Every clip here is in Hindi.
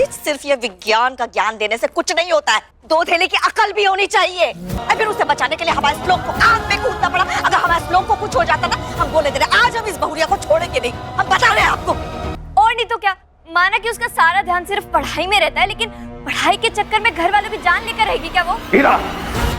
सिर्फ ये विज्ञान का ज्ञान देने से कुछ नहीं होता है, दो थैले की अकल भी होनी चाहिए। फिर उसे बचाने के लिए हमारे श्लोक को आग में कूदना पड़ा। अगर हमारे श्लोक को कुछ हो जाता ना, हम बोले थे आज हम इस बहुरिया को छोड़ेंगे नहीं, हम बता रहे हैं आपको। और नहीं तो क्या, माना कि उसका सारा ध्यान सिर्फ पढ़ाई में रहता है, लेकिन पढ़ाई के चक्कर में घर वालों की जान लेकर रहेगी क्या वो? हीरा,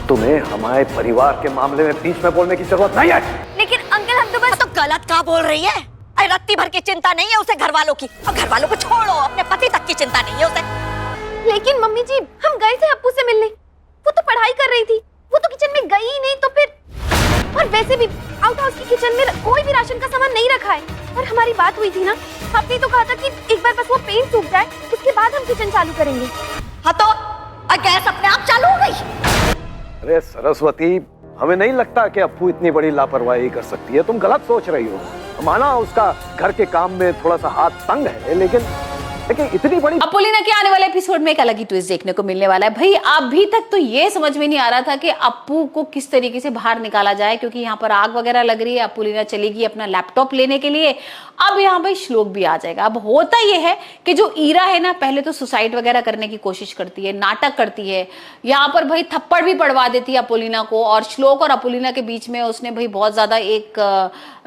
तुम्हें हमारे परिवार के मामले में बीच में बोलने की जरूरत नहीं है। लेकिन अंकल हम तो बस। तो गलत क्या बोल रही है? रत्ती भर की चिंता नहीं है उसे घर वालों की, और घर वालों को छोड़ो, अपने पति तक की चिंता नहीं है उसे। लेकिन मम्मी जी, हम गए थे अप्पू से मिलने, वो तो पढ़ाई कर रही थी, वो तो किचन में गई ही नहीं। तो फिर और वैसे भी आउट हाउस की किचन में कोई भी राशन का सामान नहीं रखा है। और हमारी बात हुई थी ना, आपने तो कहा था कि एक बार बस वो पेंट सूख जाए, उसके बाद हम किचन चालू करेंगे। हाँ तो गैस अपने आप चालू हो गई। अरे सरस्वती, हमें नहीं लगता कि अप्पू इतनी बड़ी लापरवाही कर सकती है। तुम गलत सोच रही हो। माना उसका घर के काम में थोड़ा सा हाथ तंग है, लेकिन इतनी बड़ी। अपोलिना के आने वाले एपिसोड में एक अलग ही ट्विस्ट देखने को मिलने वाला है। भाई अभी तक तो ये समझ में नहीं आ रहा था कि अप्पू को किस तरीके से बाहर निकाला जाए, क्योंकि यहाँ पर आग वगैरह लग रही है। अपोलिना चलेगी अपना लैपटॉप लेने के लिए, अब यहाँ भाई श्लोक भी आ जाएगा। अब होता ये है कि जो ईरा है ना, पहले तो सुसाइड वगैरह करने की कोशिश करती है, नाटक करती है, यहाँ पर भाई थप्पड़ भी पड़वा देती है अपोलिना को, और श्लोक और अपोलिना के बीच में उसने भाई बहुत ज्यादा एक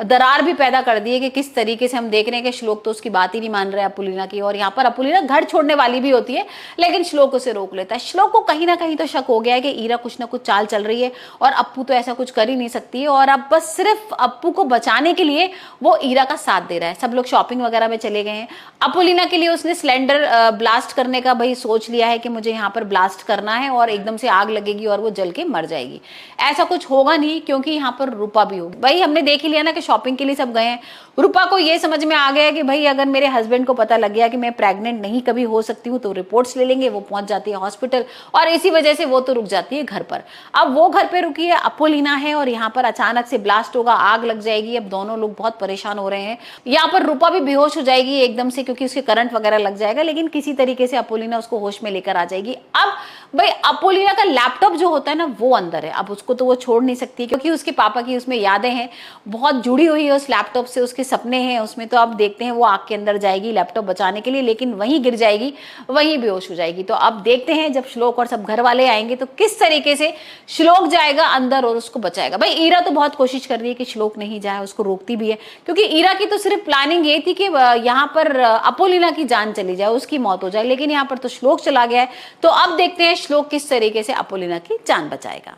दरार भी पैदा कर दी है कि किस तरीके से हम देख रहे हैं कि श्लोक तो उसकी बात ही नहीं मान रहा है अपोलिना की। और यहाँ पर अपोलिना घर छोड़ने वाली भी होती है, लेकिन श्लोक उसे रोक लेता है। श्लोक को कहीं ना कहीं तो शक हो गया है कि ईरा कुछ ना कुछ चाल चल रही है, और अप्पू तो ऐसा कुछ कर ही नहीं सकती है, और अब बस सिर्फ अप्पू को बचाने के लिए वो ईरा का साथ दे रहा है। सब लोग शॉपिंग वगैरह में चले गए हैं। अपोलिना के लिए उसने सिलेंडर ब्लास्ट करने का भाई सोच लिया है कि मुझे यहाँ पर ब्लास्ट करना है और एकदम से आग लगेगी और वो जल के मर जाएगी। ऐसा कुछ होगा नहीं, क्योंकि यहाँ पर रूपा भी होगी। भाई हमने देख ही लिया ना कि शॉपिंग के लिए सब गए हैं। रूपा को ये समझ में आ गया कि भाई अगर मेरे हस्बैंड को पता लग गया कि मैं प्रेग्नेंट नहीं कभी हो सकती हूँ तो रिपोर्ट्स ले लेंगे। वो पहुंच जाती है हॉस्पिटल, और इसी वजह से वो तो रुक जाती है घर पर। अब वो घर पे रुकी है, अपोलिना है, और यहाँ पर अचानक से ब्लास्ट होगा, आग लग जाएगी। अब दोनों लोग बहुत परेशान हो रहे हैं। यहाँ पर रूपा भी बेहोश हो जाएगी एकदम से, क्योंकि उसके करंट वगैरह लग जाएगा, लेकिन किसी तरीके से अपोलिना उसको होश में लेकर आ जाएगी। अब भाई अपोलिना का लैपटॉप जो होता है ना, वो अंदर है। अब उसको तो वो छोड़ नहीं सकती, क्योंकि उसके पापा की उसमें यादें हैं, बहुत जुड़ी हुई है उस लैपटॉप से, उसके सपने हैं उसमें। तो अब देखते हैं वो आग के अंदर जाएगी लैपटॉप बचाने के लिए, लेकिन वहीं गिर जाएगी, वहीं बेहोश हो जाएगी। तो अब देखते हैं जब श्लोक और सब घर वाले आएंगे तो किस तरीके से श्लोक जाएगा अंदर और उसको बचाएगा। भाई ईरा तो बहुत कोशिश कर रही है कि श्लोक नहीं जाए, उसको रोकती भी है, क्योंकि ईरा की तो सिर्फ प्लानिंग ये थी कि यहाँ पर अपोलिना की जान चली जाए, उसकी मौत हो जाए, लेकिन यहाँ पर तो श्लोक चला गया है। तो अब देखते हैं श्लोक किस तरीके से अपोलिना की जान बचाएगा।